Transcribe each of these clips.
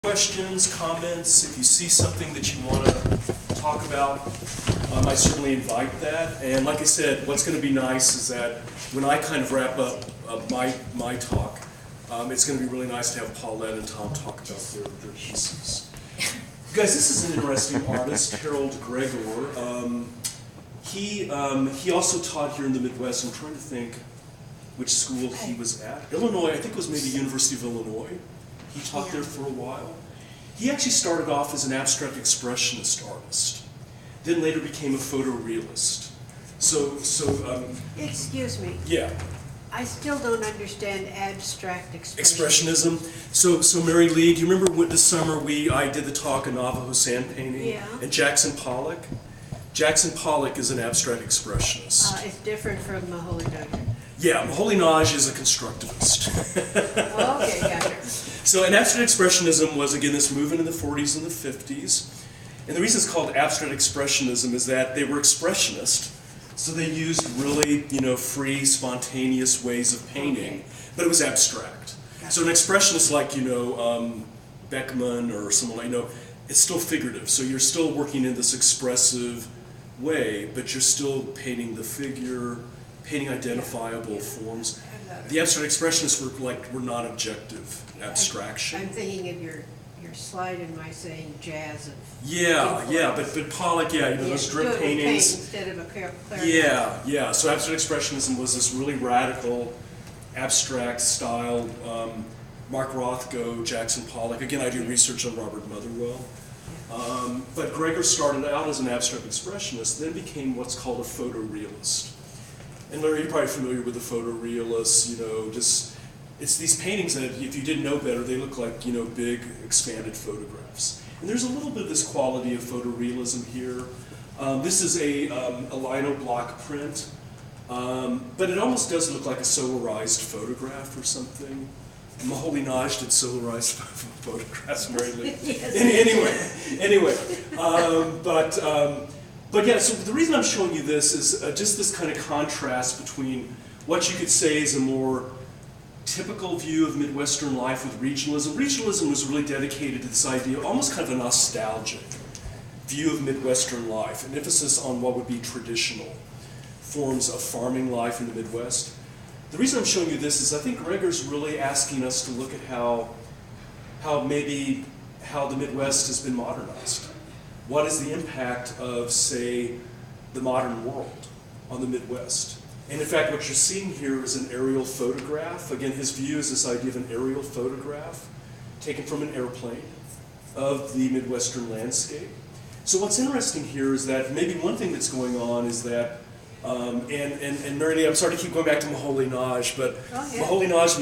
Questions, comments, if you see something that you want to talk about, I certainly invite that. And like I said, what's going to be nice is that when I kind of wrap up my talk, it's going to be really nice to have Paulette and Tom talk about their pieces. Guys, this is an interesting artist, Harold Gregor. He also taught here in the Midwest. I'm trying to think which school he was at. Illinois, I think it was maybe University of Illinois. He taught there for a while. He actually started off as an abstract expressionist artist, then later became a photorealist. Excuse me. Yeah. I still don't understand abstract Expressionism. So Mary Lee, do you remember this summer I did the talk on Navajo sand painting? Yeah. And Jackson Pollock? Jackson Pollock is an abstract expressionist. It's different from Maholy-Nagy. Yeah, Maholy-Nagy is a constructivist. Oh, okay, gotcha. So, and abstract expressionism was, again, this movement in the 40s and the 50s. And the reason it's called abstract expressionism is that they were expressionist, so they used really, free, spontaneous ways of painting, Okay. but it was abstract. Gotcha. So an expressionist like, Beckman or someone like, it's still figurative. So you're still working in this expressive way, but you're still painting the figure, painting identifiable forms. The abstract expressionists were non-objective abstraction. I'm thinking of your slide in my saying jazz of but Pollock, those drip paintings. Instead of a clarinet. Yeah. So abstract expressionism was this really radical, abstract style. Mark Rothko, Jackson Pollock. Again, I do research on Robert Motherwell. But Gregor started out as an abstract expressionist, then became what's called a photorealist. And Larry, you're probably familiar with the photorealists, it's these paintings that if you didn't know better, they look like, big expanded photographs. And there's a little bit of this quality of photorealism here. This is a lino block print, but it almost does look like a solarized photograph or something. Maholy-Nagy did solarized photographs, Mary Lee. Yes. Anyway, but yeah, so the reason I'm showing you this is just this kind of contrast between what you could say is a more typical view of Midwestern life with regionalism. Regionalism was really dedicated to this idea, almost kind of a nostalgic view of Midwestern life, an emphasis on what would be traditional forms of farming life in the Midwest. The reason I'm showing you this is I think Gregor's really asking us to look at how the Midwest has been modernized. What is the impact of, say, the modern world on the Midwest? And in fact, what you're seeing here is an aerial photograph. Again, his view is this idea of an aerial photograph taken from an airplane of the Midwestern landscape. So what's interesting here is that maybe one thing that's going on is that, and Mary Lee, I'm sorry to keep going back to Maholy-Nagy, but Maholy-Nagy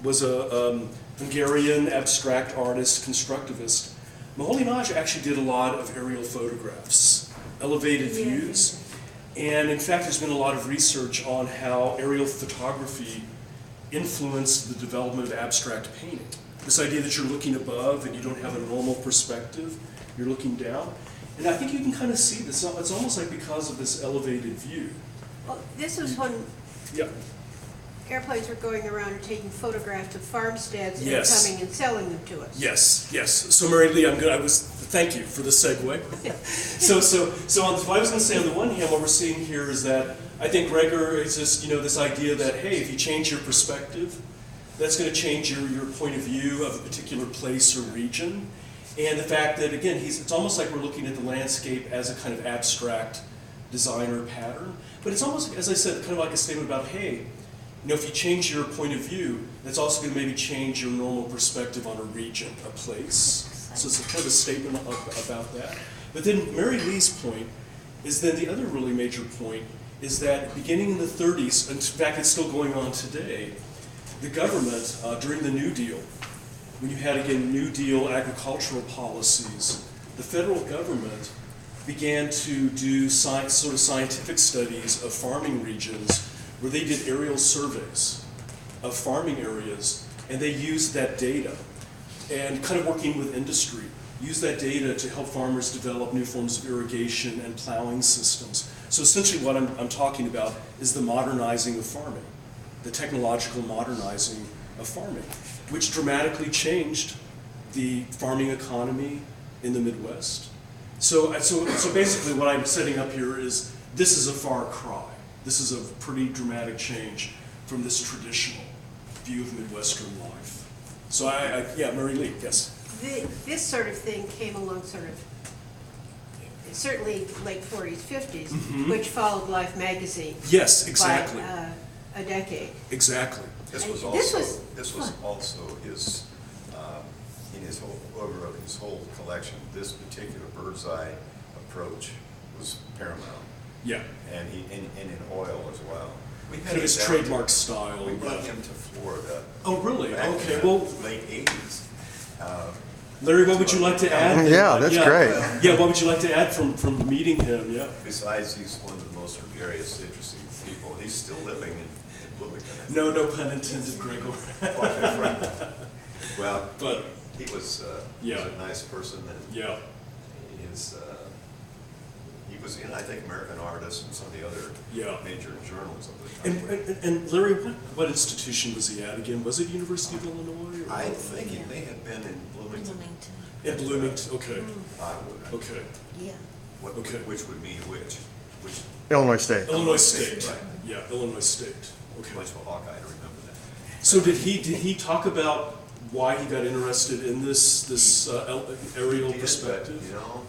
was a Hungarian abstract artist, constructivist. Maholy-Nagy actually did a lot of aerial photographs, elevated views, and in fact there's been a lot of research on how aerial photography influenced the development of abstract painting. This idea that you're looking above and you don't have a normal perspective, you're looking down. And I think you can kind of see this, it's almost like because of this elevated view. Well, this was when airplanes were going around and taking photographs of farmsteads and coming and selling them to us. Yes. So Mary Lee, thank you for the segue. So what I was going to say, on the one hand, what we're seeing here is that I think Gregor is just, this idea that, hey, if you change your perspective, that's going to change your point of view of a particular place or region. And the fact that, again, it's almost like we're looking at the landscape as a kind of abstract designer pattern. But it's almost, as I said, kind of like a statement about, hey, if you change your point of view, that's also going to maybe change your normal perspective on a region, a place. So it's a kind of a statement about that. But then Mary Lee's point is then the other really major point is that beginning in the 30s, and in fact it's still going on today, the government, during the New Deal, when you had, again, New Deal agricultural policies, the federal government began to do sort of scientific studies of farming regions where they did aerial surveys of farming areas, and they used that data and kind of working with industry, used that data to help farmers develop new forms of irrigation and plowing systems. So essentially what I'm talking about is the modernizing of farming, the technological modernizing of farming, which dramatically changed the farming economy in the Midwest. So basically what I'm setting up here is this is a far cry. This is a pretty dramatic change from this traditional view of Midwestern life. So yeah, Mary Lee, yes. This sort of thing came along sort of, certainly late 40s, 50s, which followed Life magazine. Yes, exactly. By a decade. Exactly. This was also his, in his whole, over his whole collection, this particular bird's eye approach was paramount. Yeah. And in oil as well. We Kind of his trademark style. We brought him to Florida. Oh, really? Back Okay, in the well. late 80s. Larry, what would you like to add? Yeah, that's great. Yeah, what would you like to add from meeting him? Yeah. Besides, he's one of the most gregarious, interesting people. He's still living in Bloomington. No pun intended, Gregor. Well, but he was a nice person, and yeah, he was in, I think, American Artist and some of the other major journals of the time. And Larry, what institution was he at again? Was it University of Illinois? Or I think it may have been in Bloomington. In Bloomington, okay. Okay. Yeah. Which would mean which? Illinois State. Illinois State. Right. Yeah, Illinois State. Okay. Much of a Hawkeye to remember that. So did he talk about why he got interested in this aerial perspective? You know,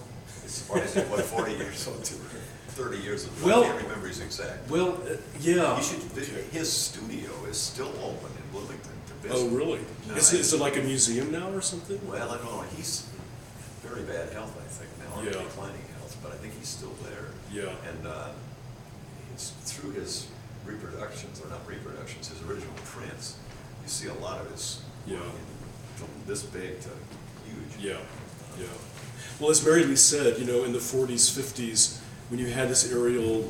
it's surprising, what, 40 years old, 30 years old. Well, I can't remember his exact. Well, yeah. You should visit. His studio is still open in Bloomington to visit. Oh, really? No, Is it like a museum now or something? Well, I don't know. He's very bad health, I think, now, Yeah. declining health, but I think he's still there. Yeah. And it's through his reproductions, or not reproductions, his original prints, you see a lot of his work from this big to huge. Yeah. Well, as Mary Lee said, in the 40s, 50s, when you had this aerial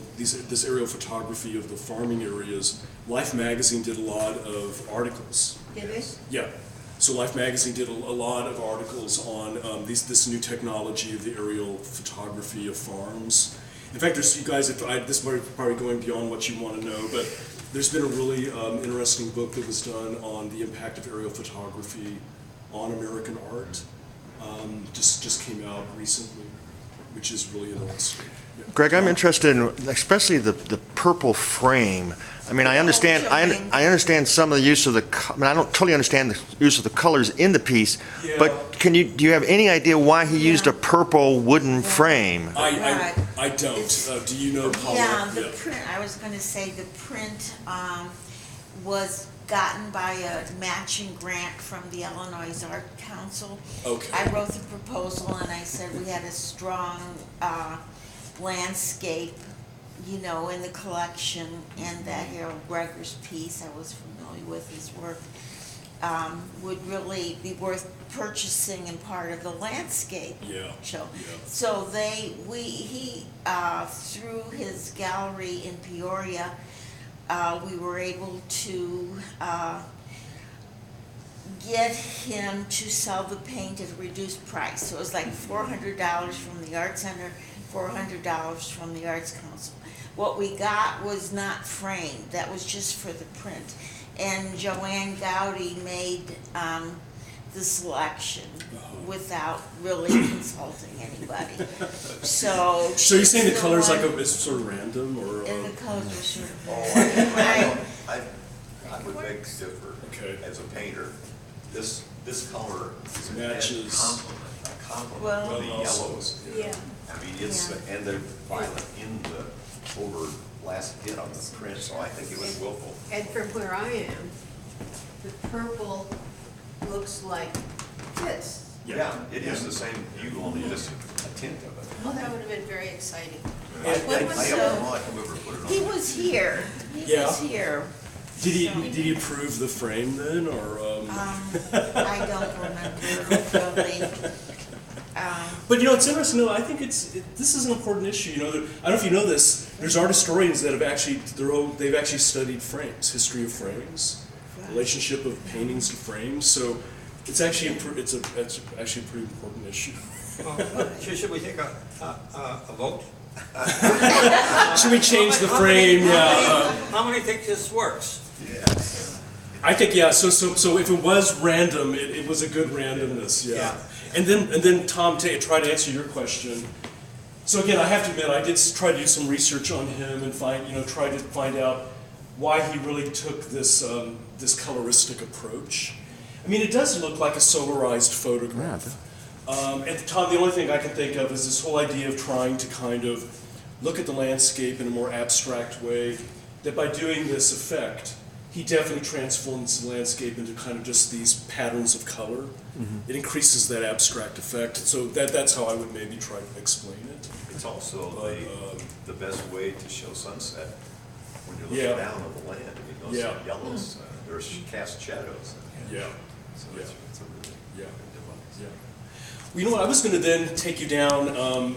photography of the farming areas, Life magazine did a lot of articles. Did they? Yeah. So Life magazine did a lot of articles on this new technology of the aerial photography of farms. In fact, this is probably going beyond what you want to know, but there's been a really interesting book that was done on the impact of aerial photography on American art. Just came out recently, which is really interesting. Yeah. Greg, I'm interested in especially the purple frame. I mean, I understand some of the use of I don't totally understand the use of the colors in the piece, but do you have any idea why he used a purple wooden frame? I don't. Do you know, Paula? Yeah, the print, I was going to say the print was gotten by a matching grant from the Illinois Art Council. Okay. I wrote the proposal and I said we had a strong landscape, in the collection, and that Harold Greger's piece, I was familiar with his work, would really be worth purchasing and part of the landscape show. Yeah. So he through his gallery in Peoria, we were able to get him to sell the paint at a reduced price. So it was like $400 from the Art Center, $400 from the Arts Council. What we got was not framed. That was just for the print. And Joanne Gowdy made the selection without really consulting anybody. So you're saying the colors it's sort of random, or? And the colors were sort of I would beg to differ. Okay. As a painter, this color is matches. a compliment to the yellows. Yeah. I mean, it's and the violet in the over last hit on the print, so I think it was willful. And from where I am, the purple looks like this. Yeah, it is the same hue, only just a tint of it. Well, that would have been very exciting. I have no idea whoever put it on. He was here. He was here. Did he approve the frame then, or? I don't remember really. But it's interesting. I think this is an important issue. I don't know if you know this. There's art historians that have they've actually studied frames, history of frames, relationship of paintings to frames. So it's actually it's actually a pretty important issue. Should we take a vote? Should we change the frame? Yeah. How many think this works? Yes. I think, yeah, so if it was random, it was a good randomness, yeah. And then Tom, to try to answer your question. So again, I have to admit, I did try to do some research on him and try to find out why he really took this, this coloristic approach. I mean, it does look like a solarized photograph. And Tom, the only thing I can think of is this whole idea of trying to kind of look at the landscape in a more abstract way, that by doing this effect, he definitely transforms the landscape into kind of just these patterns of color. It increases that abstract effect. So that's how I would maybe try to explain it. It's also the best way to show sunset when you're looking Yeah. down on the land. I mean, those Yeah. yellows, there's cast shadows. Yeah. So Yeah. it's a really Yeah. good device. Yeah. Well, you know what? I was going to then take you down